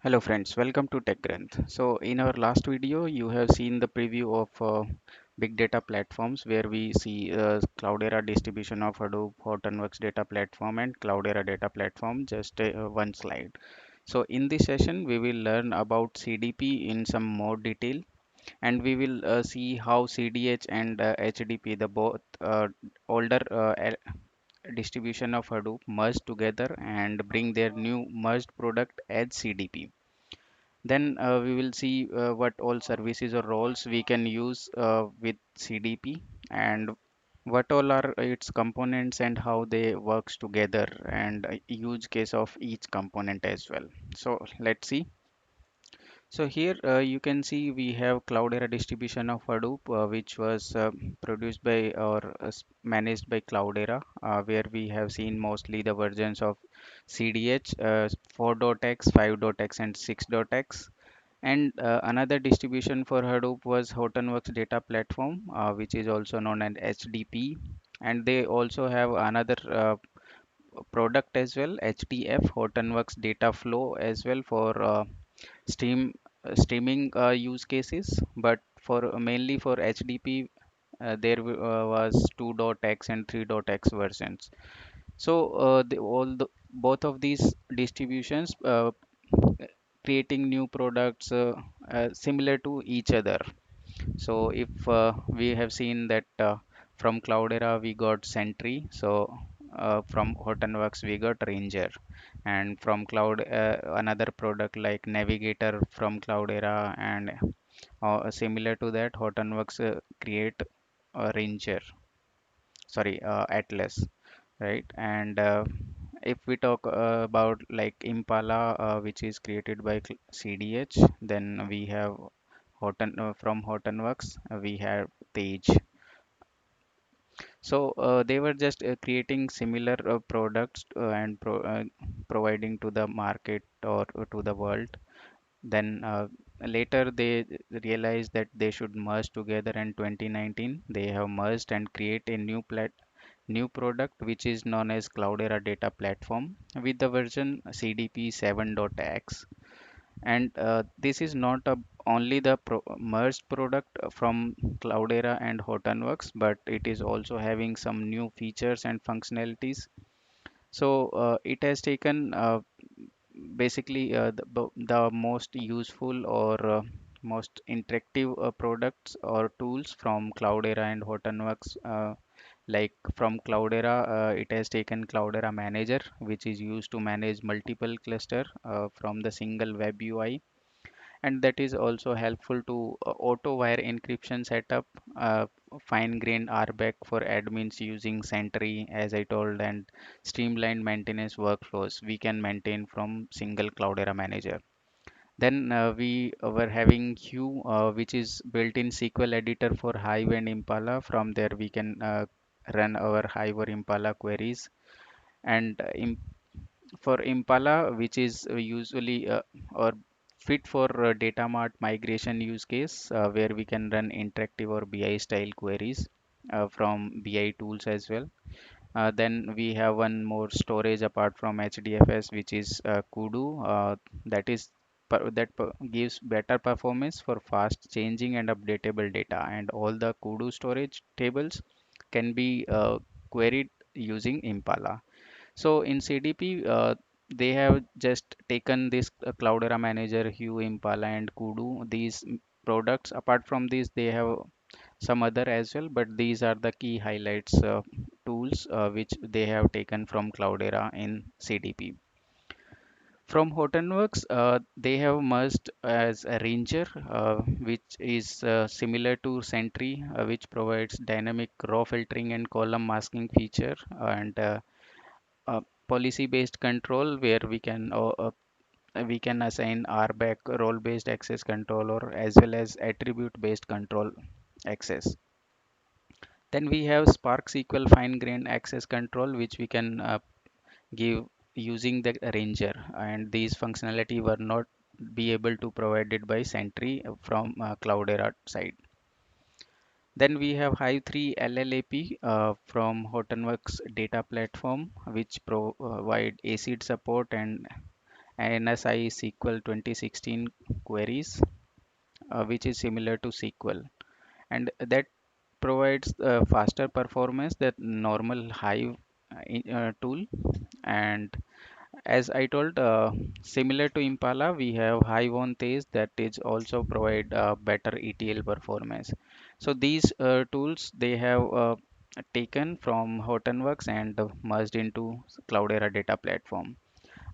Hello friends, welcome to TechGranth. So in our last video, you have seen the preview of big data platforms where we see Cloudera distribution of Hadoop, Hortonworks data platform and Cloudera data platform, just one slide. So in this session, we will learn about CDP in some more detail and we will see how CDH and HDP, the both older distribution of Hadoop merge together and bring their new merged product as CDP. Then we will see what all services or roles we can use with CDP and what all are its components and how they works together and a use case of each component as well. So let's see. So here you can see we have Cloudera distribution of Hadoop, which was produced by or managed by Cloudera, where we have seen mostly the versions of CDH 4.x, 5.x, and 6.x. And another distribution for Hadoop was Hortonworks Data Platform, which is also known as HDP. And they also have another product as well, HDF, Hortonworks Data Flow as well for streaming use cases. But for mainly for HDP, there was 2.x and 3.x versions. So both of these distributions creating new products similar to each other. So if we have seen that from Cloudera we got Sentry, so from Hortonworks we got Ranger, and from Cloud another product like Navigator from Cloudera, and similar to that Hortonworks create Ranger, sorry Atlas, right? And if we talk about like Impala, which is created by CDH, then we have from Hortonworks, we have Tej. So they were just creating similar products and providing to the market or to the world. Then later they realized that they should merge together. In 2019, they have merged and create a new product which is known as Cloudera Data Platform with the version CDP 7.x. And this is not only the merged product from Cloudera and Hortonworks, but it is also having some new features and functionalities. So it has taken basically the most useful or most interactive products or tools from Cloudera and Hortonworks. Like from Cloudera, it has taken Cloudera Manager, which is used to manage multiple cluster from the single web UI, and that is also helpful to auto wire encryption setup, uh, fine grained RBAC for admins using Sentry, as I told, and streamlined maintenance workflows we can maintain from single Cloudera Manager. Then we were having Hue, which is built-in SQL editor for Hive and Impala. From there, we can run our Hive or Impala queries. And for Impala, which is usually or fit for data mart migration use case, where we can run interactive or BI style queries from BI tools as well. Then we have one more storage apart from HDFS, which is Kudu. That is gives better performance for fast changing and updatable data, and all the Kudu storage tables can be queried using Impala. So in CDP, they have just taken this Cloudera Manager, Hue, Impala, and Kudu. These products. Apart from these, they have some other as well, but these are the key highlights tools which they have taken from Cloudera in CDP. From Hortonworks, they have merged as a Ranger, which is similar to Sentry, which provides dynamic raw filtering and column masking feature, and policy-based control where we can assign RBAC, role-based access controller, as well as attribute-based control access. Then we have Spark SQL fine-grained access control, which we can give using the Ranger, and these functionality were not be able to provided by Sentry from Cloudera side. Then we have Hive 3 LLAP from Hortonworks data platform, which provide ACID support and NSI SQL 2016 queries, which is similar to SQL, and that provides faster performance than normal Hive tool. And as I told, similar to Impala, we have Hive on Tej that is also provide better ETL performance. So these tools they have taken from Hortonworks and merged into Cloudera data platform.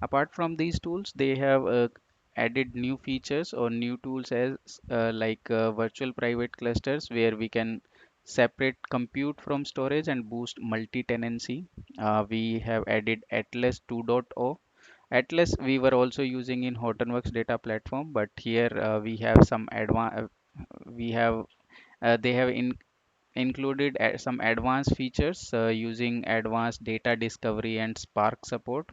Apart from these tools, they have added new features or new tools as virtual private clusters where we can separate compute from storage and boost multi-tenancy. We have added Atlas 2.0. Atlas we were also using in Hortonworks data platform, but here we have some advanced. We have they have included some advanced features using advanced data discovery and Spark support.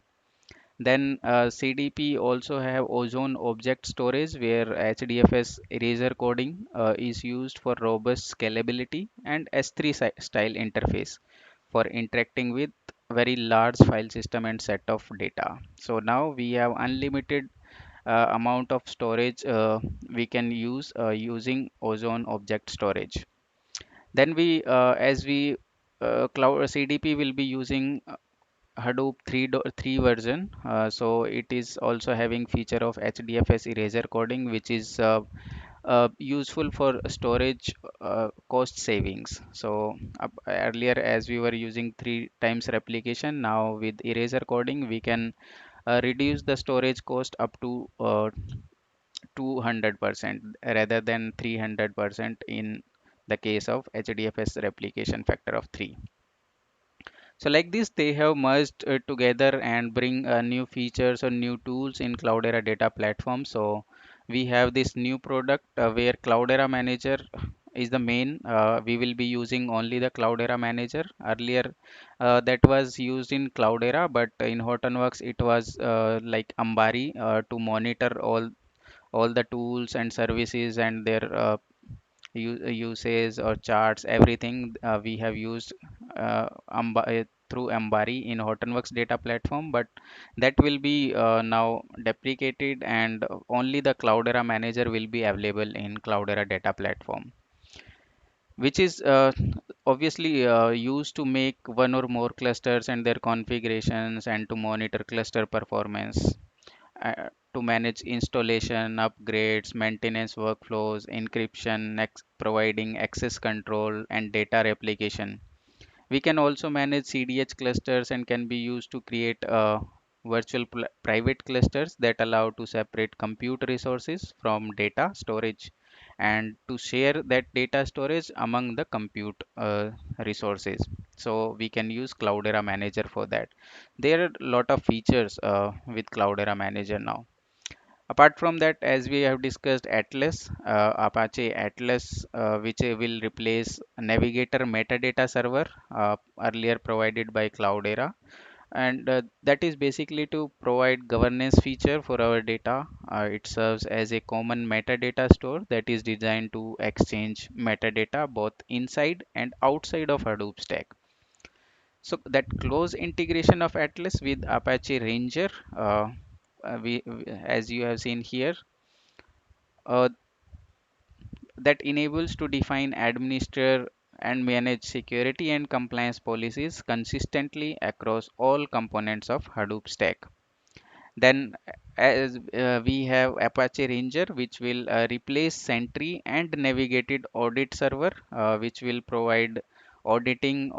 Then CDP also have Ozone object storage where HDFS eraser coding is used for robust scalability and S3 style interface for interacting with very large file system and set of data. So now we have unlimited amount of storage we can use using Ozone object storage. Then as we cloud CDP will be using Hadoop 3 version. So it is also having feature of HDFS eraser coding, which is useful for storage cost savings. So earlier, as we were using three times replication, now with eraser coding, we can reduce the storage cost up to 200% rather than 300% in the case of HDFS replication factor of 3. So like this, they have merged together and bring new features or new tools in Cloudera data platform. So we have this new product where Cloudera Manager is the main. We will be using only the Cloudera Manager. Earlier, that was used in Cloudera, but in Hortonworks it was like Ambari to monitor all the tools and services and their uses or charts, everything we have used through Ambari in Hortonworks data platform, but that will be now deprecated and only the Cloudera manager will be available in Cloudera data platform, which is obviously used to make one or more clusters and their configurations and to monitor cluster performance, to manage installation, upgrades, maintenance workflows, encryption, providing access control, and data replication. We can also manage CDH clusters and can be used to create virtual private clusters that allow to separate compute resources from data storage and to share that data storage among the compute resources. So we can use Cloudera Manager for that. There are a lot of features with Cloudera Manager now. Apart from that, as we have discussed, Atlas, Apache Atlas, which will replace Navigator metadata server earlier provided by Cloudera, and that is basically to provide governance feature for our data. It serves as a common metadata store that is designed to exchange metadata both inside and outside of Hadoop stack. So that close integration of Atlas with Apache Ranger, as you have seen here, uh, that enables to define, administer, and manage security and compliance policies consistently across all components of Hadoop stack. Then, as we have Apache Ranger, which will replace Sentry and Navigated Audit Server, which will provide auditing,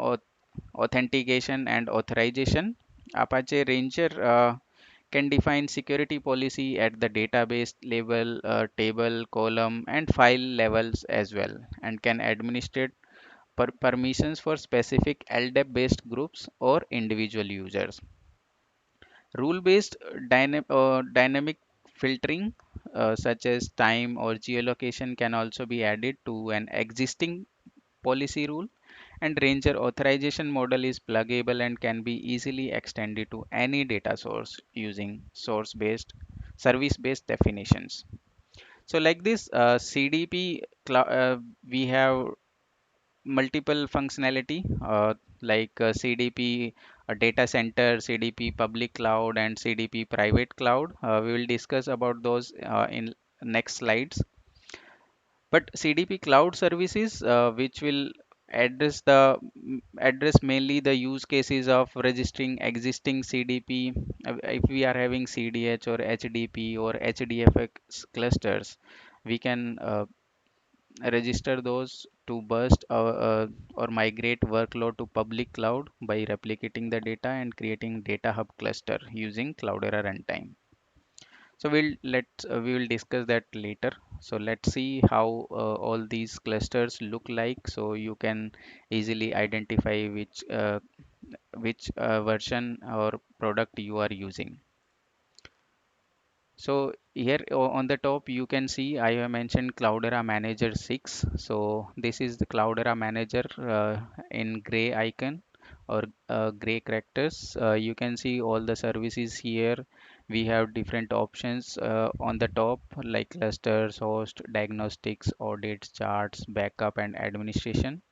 authentication, and authorization. Apache Ranger can define security policy at the database level, table, column, and file levels as well, and can administer permissions for specific LDAP based groups or individual users. Rule based dynamic filtering, such as time or geolocation, can also be added to an existing policy rule, and Ranger authorization model is pluggable and can be easily extended to any data source using source based service based definitions. So like this CDP we have multiple functionality. like CDP data center, CDP public cloud, and CDP private cloud. We will discuss about those in next slides. But CDP cloud services, which will address mainly the use cases of registering existing CDP. If we are having CDH or HDP or HDFX clusters, we can register those to burst or migrate workload to public cloud by replicating the data and creating data hub cluster using Cloudera runtime. So we will discuss that later. So let's see how all these clusters look like, so you can easily identify which version or product you are using. So here on the top you can see I have mentioned Cloudera Manager 6. So this is the Cloudera Manager in gray icon or gray characters. You can see all the services here. We have different options on the top like clusters, host, diagnostics, audits, charts, backup, and administration.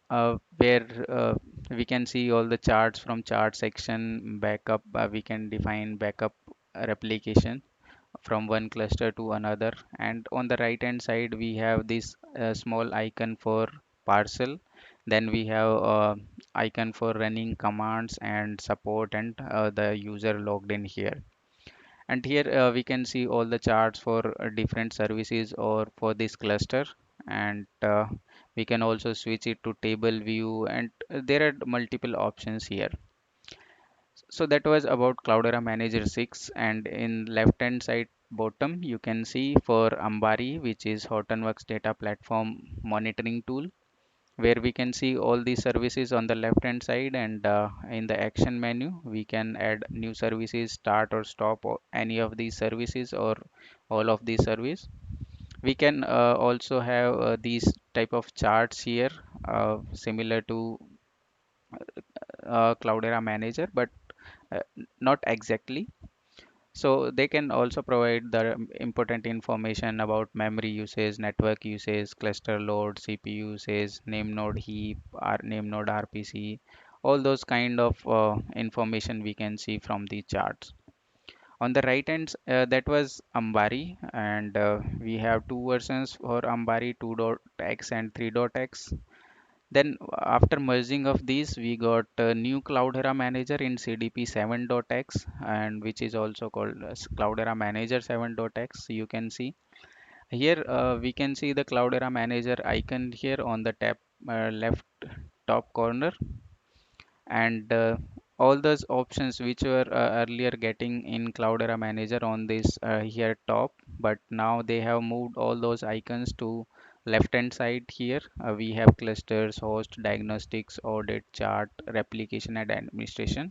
Where we can see all the charts from chart section, backup. We can define backup replication from one cluster to another, and on the right hand side we have this small icon for parcel. Then we have icon for running commands and support, and the user logged in here. And here we can see all the charts for different services or for this cluster. And we can also switch it to table view, and there are multiple options here. So that was about Cloudera Manager 6. And in left hand side bottom you can see for Ambari, which is Hortonworks data platform monitoring tool, where we can see all the services on the left hand side. And in the action menu we can add new services, start or stop any of these services or all of these service. We can also have these type of charts here, similar to Cloudera Manager, but uh, not exactly. So they can also provide the important information about memory usage, network usage, cluster load, CPU usage, name node heap, name node RPC, all those kind of information we can see from the charts. On the right hand, that was Ambari, and we have two versions for Ambari, 2.x and 3.x. Then after merging of these, we got a new Cloudera Manager in CDP 7.x, and which is also called as Cloudera Manager 7.x. You can see here, we can see the Cloudera Manager icon here on the tab left top corner. And all those options which were earlier getting in Cloudera Manager on this here top, but now they have moved all those icons to left hand side here. We have clusters, host, diagnostics, audit, chart, replication, and administration.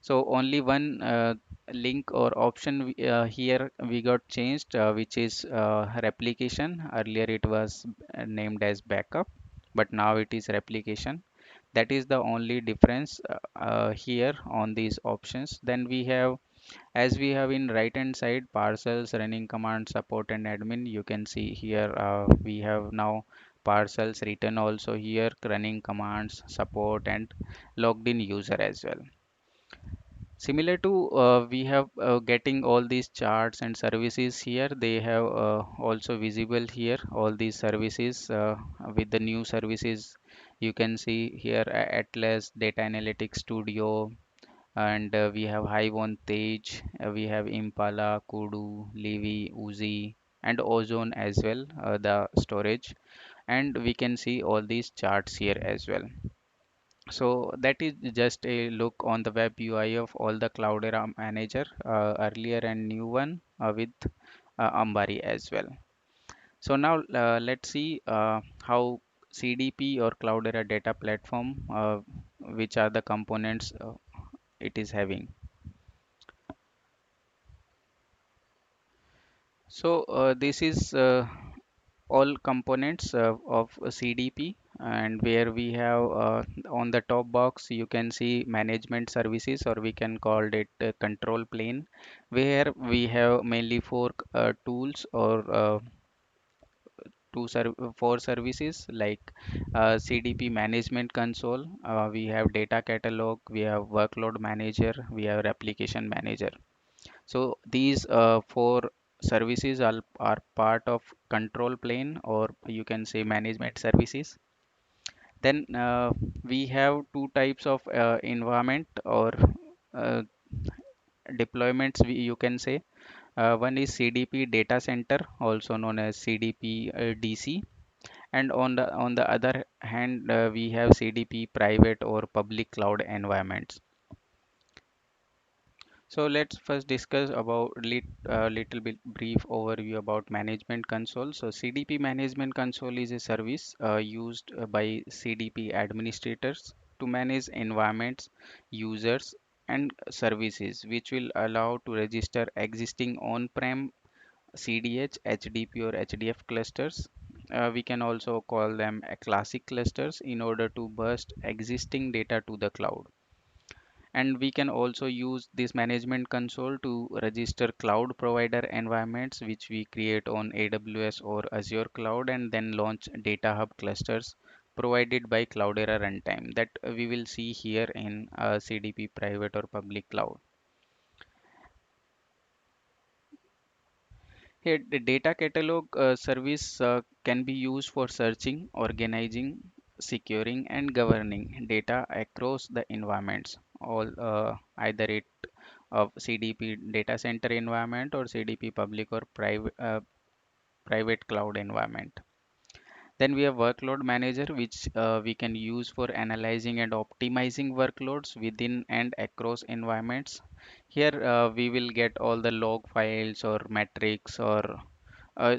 So only one link or option here we got changed, which is replication. Earlier it was named as backup, but now it is replication. That is the only difference here on these options. Then we have, as we have in right hand side, parcels, running command, support, and admin. You can see here we have now parcels written also here, running commands, support, and logged in user as well. Similar to we have getting all these charts and services here, they have also visible here all these services with the new services. You can see here Atlas, Data Analytics Studio, and we have Hive on Tej, we have Impala, Kudu, Livy, Uzi, and Ozone as well, the storage. And we can see all these charts here as well. So that is just a look on the web UI of all the Cloudera Manager, earlier and new one with Ambari as well. So now let's see how CDP or Cloudera Data Platform, which are the components it is having. So this is all components of a CDP, and where we have on the top box you can see management services, or we can call it control plane, where we have mainly four tools or four services like CDP management console, we have data catalog, we have workload manager, we have replication manager. So these four services are part of control plane, or you can say management services. Then we have two types of environment or uh, deployments, you can say. One is CDP data center, also known as CDP DC, and on the other hand, we have CDP private or public cloud environments. So let's first discuss about little bit brief overview about management console. So CDP management console is a service used by CDP administrators to manage environments, users, and services, which will allow to register existing on-prem CDH, HDP, or HDF clusters. We can also call them classic clusters in order to burst existing data to the cloud. And we can also use this management console to register cloud provider environments which we create on AWS or Azure cloud, and then launch data hub clusters provided by Cloudera runtime that we will see here in CDP private or public cloud. Here, the data catalog service can be used for searching, organizing, securing, and governing data across the environments. All either it of CDP data center environment or CDP public or private cloud environment. Then we have workload manager, which we can use for analyzing and optimizing workloads within and across environments. Here we will get all the log files or metrics or uh,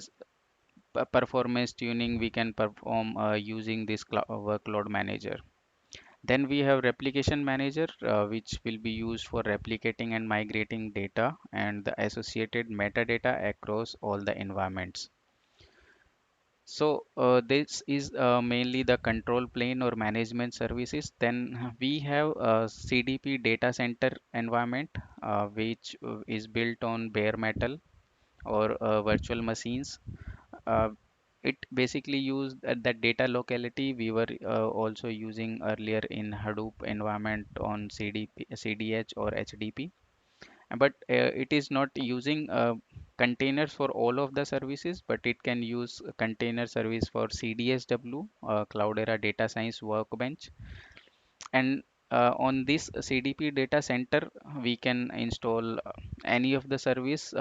performance tuning we can perform using this workload manager. Then we have replication manager, which will be used for replicating and migrating data and the associated metadata across all the environments. So this is mainly the control plane or management services. Then we have a CDP data center environment, which is built on bare metal or virtual machines. uh, it basically used that data locality we were also using earlier in Hadoop environment on CDH or HDP, but it is not using containers for all of the services, but it can use a container service for CDSW, Cloudera Data Science Workbench. And on this CDP data center, we can install any of the service,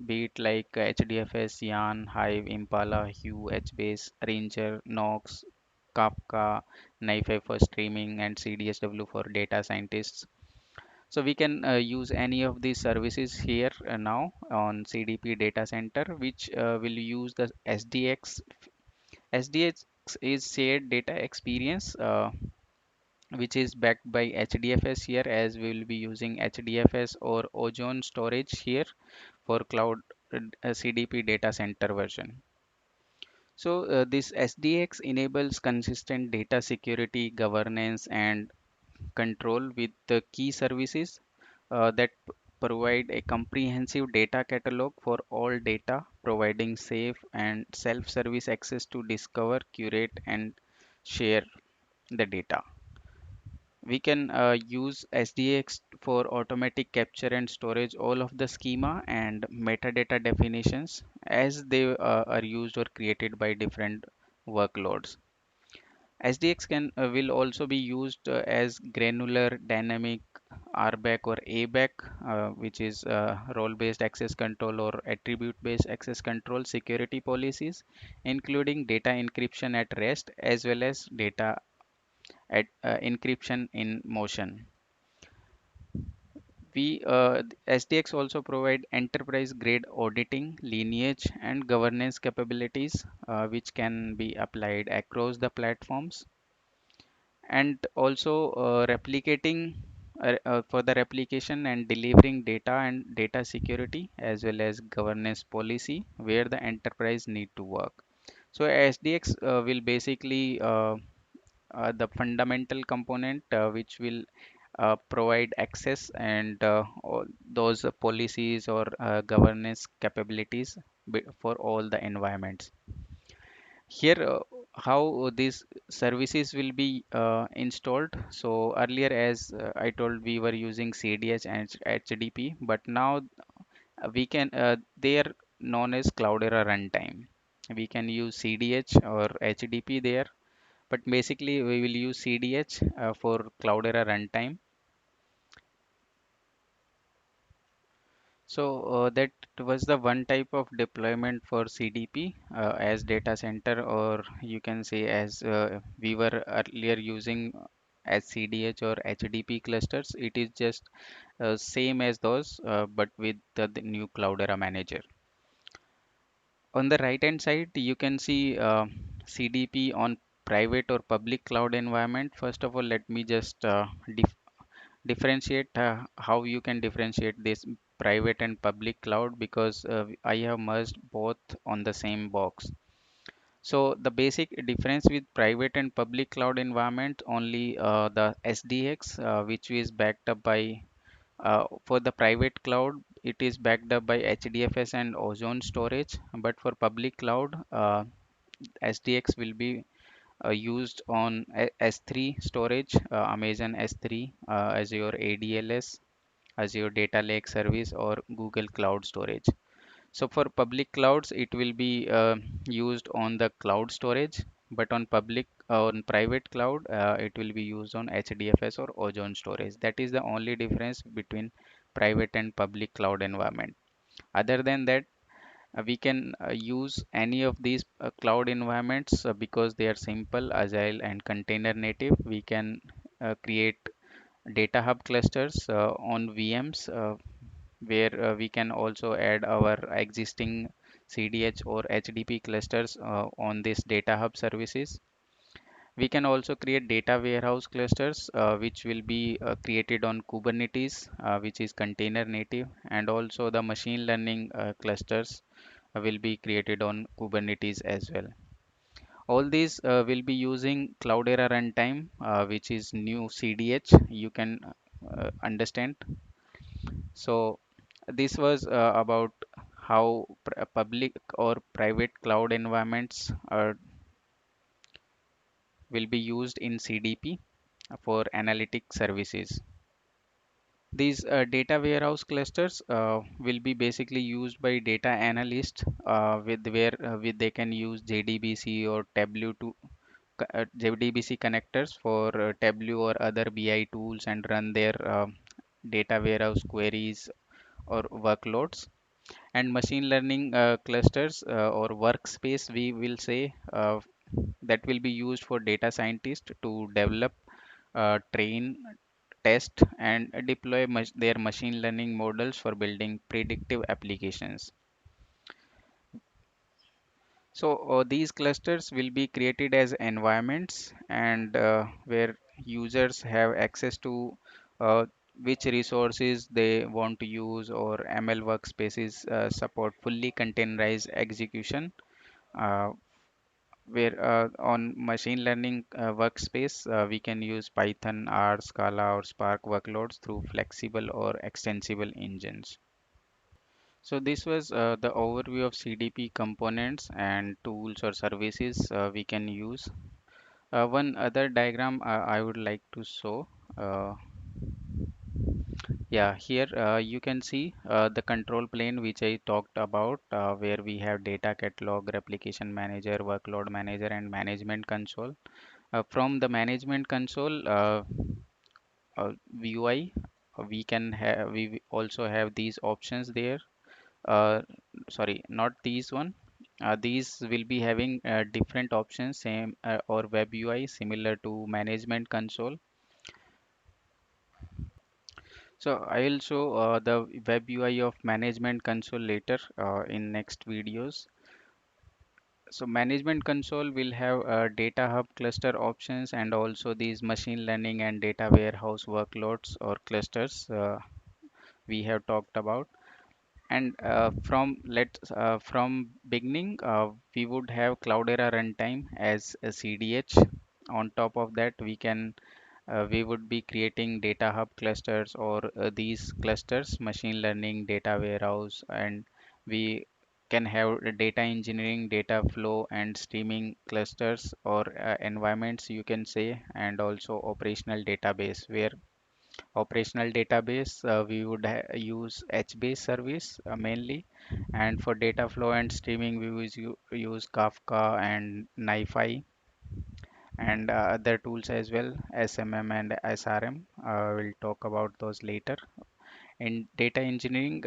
be it like HDFS, Yarn, Hive, Impala, Hue, HBase, Ranger, Nox, Kafka, NiFi for streaming, and CDSW for data scientists. So we can use any of these services here now on CDP data center, which will use the SDX. SDX is shared data experience, which is backed by HDFS here, as we will be using HDFS or Ozone storage here for cloud CDP data center version. So this SDX enables consistent data security, governance, and control with the key services that provide a comprehensive data catalog for all data, providing safe and self-service access to discover, curate, and share the data. We can use SDX for automatic capture and storage all of the schema and metadata definitions as they are used or created by different workloads. SDX can will also be used as granular dynamic RBAC or ABAC, which is role-based access control or attribute-based access control security policies, including data encryption at rest as well as data at encryption in motion. SDX also provide enterprise-grade auditing, lineage, and governance capabilities, which can be applied across the platforms, and also replicating for the replication and delivering data and data security as well as governance policy where the enterprise need to work. So SDX will basically the fundamental component which will provide access and all those policies or governance capabilities for all the environments. Here, how these services will be installed. So earlier, as I told, we were using CDH and HDP, but now we can they are known as Cloudera runtime. We can use CDH or HDP there, but basically we will use CDH for Cloudera runtime. So that was the one type of deployment for CDP as data center, or you can say as we were earlier using as CDH or HDP clusters. It is just same as those, but with the new Cloudera manager. On the right hand side, you can see CDP on private or public cloud environment. First of all, let me just differentiate how you can differentiate this private and public cloud, because I have merged both on the same box. So the basic difference with private and public cloud environment, only the SDX, which is backed up by for the private cloud, it is backed up by HDFS and Ozone storage. But for public cloud, SDX will be used on S3 storage, Amazon S3, Azure ADLS, Azure Data Lake Service, or Google Cloud Storage. So for public clouds, it will be used on the cloud storage, but on private cloud, it will be used on HDFS or Ozone storage. That is the only difference between private and public cloud environment. Other than that, we can use any of these cloud environments because they are simple, agile, and container native. We can create data hub clusters on VMs, where we can also add our existing CDH or HDP clusters on this data hub services. We can also create data warehouse clusters, which will be created on Kubernetes, which is container native, and also the machine learning clusters will be created on Kubernetes as well. All these will be using Cloudera runtime, which is new CDH. You can understand. So this was about how public or private cloud environments will be used in CDP for analytic services. These data warehouse clusters will be basically used by data analysts with they can use JDBC or Tableau to JDBC connectors for Tableau or other BI tools and run their data warehouse queries or workloads. And machine learning clusters or workspace, we will say, that will be used for data scientists to develop, train, test, and deploy their machine learning models for building predictive applications. So these clusters will be created as environments, and where users have access to which resources they want to use, or ML workspaces support fully containerized execution, uh, where on machine learning workspace, we can use Python, R, Scala, or Spark workloads through flexible or extensible engines. So this was the overview of CDP components and tools or services we can use. One other diagram I would like to show. Uh, yeah, here you can see the control plane which I talked about, where we have data catalog, replication manager, workload manager, and management console. From the management console UI, we also have these options there. uh, Sorry, not these one. These will be having different options, same or web UI similar to management console. So I will show the web UI of management console later in next videos. So management console will have data hub cluster options, and also these machine learning and data warehouse workloads or clusters we have talked about. And from beginning, we would have Cloudera runtime as a CDH. On top of that, we would be creating data hub clusters, or these clusters, machine learning, data warehouse, and we can have data engineering, data flow, and streaming clusters or environments, you can say, and also operational database. Where operational database, we would use HBase service mainly, and for data flow and streaming, we use Kafka and NiFi and other tools as well, SMM and SRM. We'll talk about those later. In data engineering,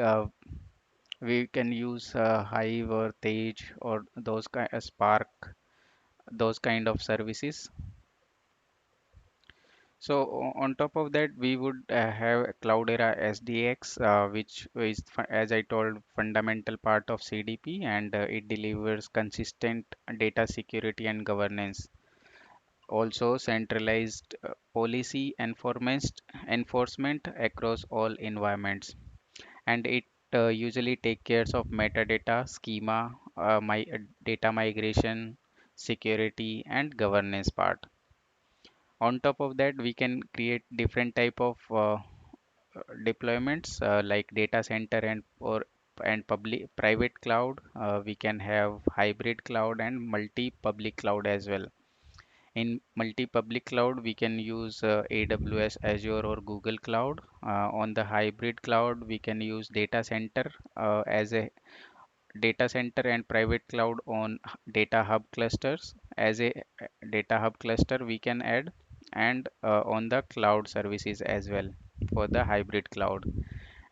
we can use Hive or Tej or those kind Spark, those kind of services. So on top of that, we would have Cloudera SDX, which is, as I told, fundamental part of CDP, and it delivers consistent data security and governance. Also, centralized policy enforcement across all environments, and it usually take cares of metadata, schema, data migration, security, and governance part. On top of that, we can create different type of deployments like data center and public private cloud. We can have hybrid cloud and multi public cloud as well. In multi public cloud, we can use AWS, Azure, or Google Cloud. On the hybrid cloud, we can use data center as a data center and private cloud on data hub clusters. As a data hub cluster, we can add, and on the cloud services as well for the hybrid cloud.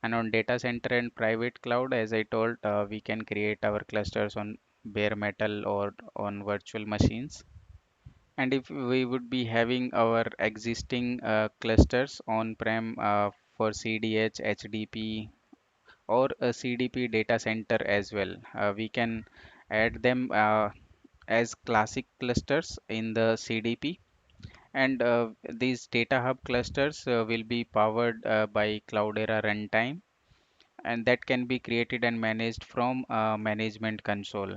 And on data center and private cloud, as I told, we can create our clusters on bare metal or on virtual machines. And if we would be having our existing clusters on-prem for CDH, HDP, or a CDP data center as well, we can add them as classic clusters in the CDP. And these data hub clusters will be powered by Cloudera runtime, and that can be created and managed from management console.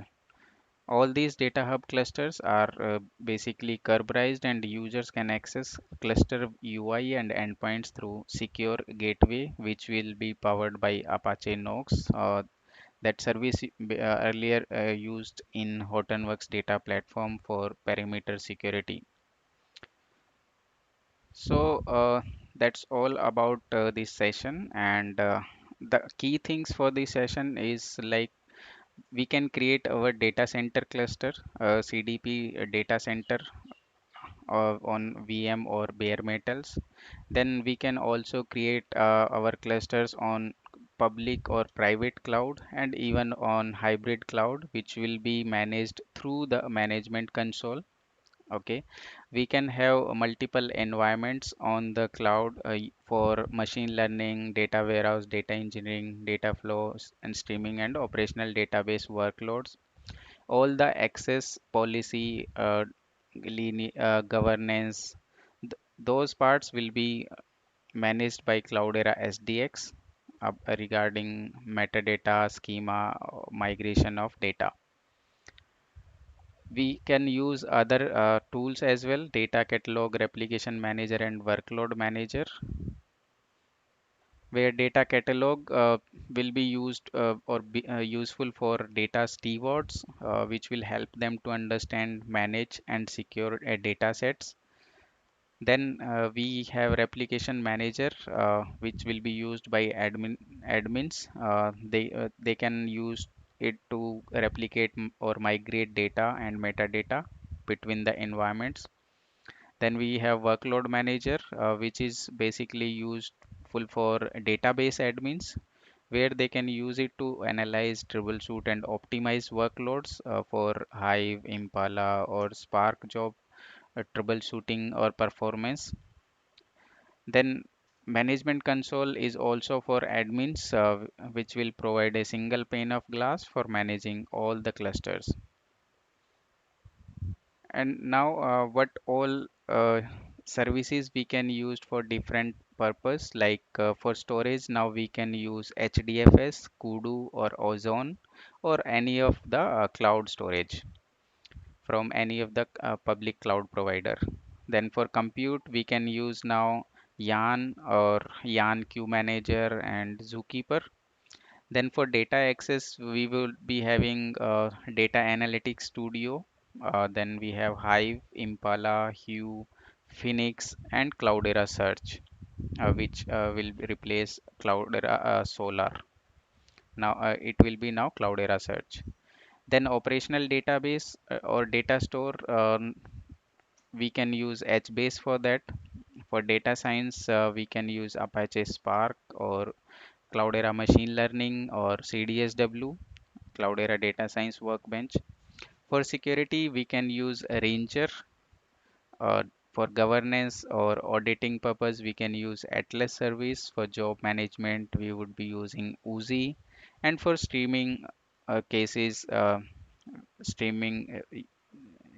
All these data hub clusters are basically Kerberized, and users can access cluster UI and endpoints through secure gateway, which will be powered by Apache Knox. That service earlier used in Hortonworks data platform for perimeter security. So that's all about this session, and the key things for this session is like we can create our data center cluster, CDP data center on VM or bare metals. Then we can also create our clusters on public or private cloud, and even on hybrid cloud, which will be managed through the management console. Okay, we can have multiple environments on the cloud for machine learning, data warehouse, data engineering, data flows and streaming, and operational database workloads. All the access policy, governance, those parts will be managed by Cloudera SDX regarding metadata, schema, migration of data. We can use other tools as well: data catalog, replication manager, and workload manager. Where data catalog will be used or be useful for data stewards, which will help them to understand, manage, and secure data sets. Then we have replication manager, which will be used by admins. They can use it to replicate or migrate data and metadata between the environments. Then we have workload manager, which is basically used full for database admins, where they can use it to analyze, troubleshoot, and optimize workloads for Hive, Impala, or Spark job troubleshooting or performance. Then management console is also for admins, which will provide a single pane of glass for managing all the clusters. And now what all services we can use for different purpose, like for storage, now we can use HDFS, Kudu, or Ozone, or any of the cloud storage from any of the public cloud provider. Then for compute, we can use now Yarn or Yarn Queue Manager and Zookeeper. Then for data access, we will be having Data Analytics Studio. Then we have Hive, Impala, Hue, Phoenix, and Cloudera Search, which will replace Cloudera Solar. Now it will be now Cloudera Search. Then operational database or data store, we can use HBase for that. For data science, we can use Apache Spark or Cloudera Machine Learning or CDSW, Cloudera Data Science Workbench. For security, we can use Ranger. For governance or auditing purpose, we can use Atlas Service. For job management, we would be using Uzi. And for streaming cases, streaming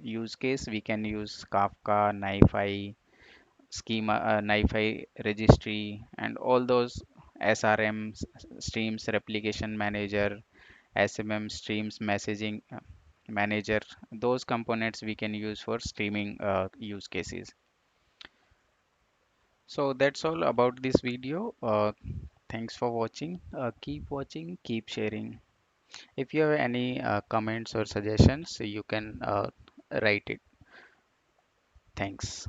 use case, we can use Kafka, NiFi, schema, NiFi registry, and all those SRM, streams replication manager, SMM, streams messaging manager. Those components we can use for streaming use cases. So that's all about this video. Thanks for watching. Keep watching, keep sharing. If you have any comments or suggestions, you can write it. Thanks.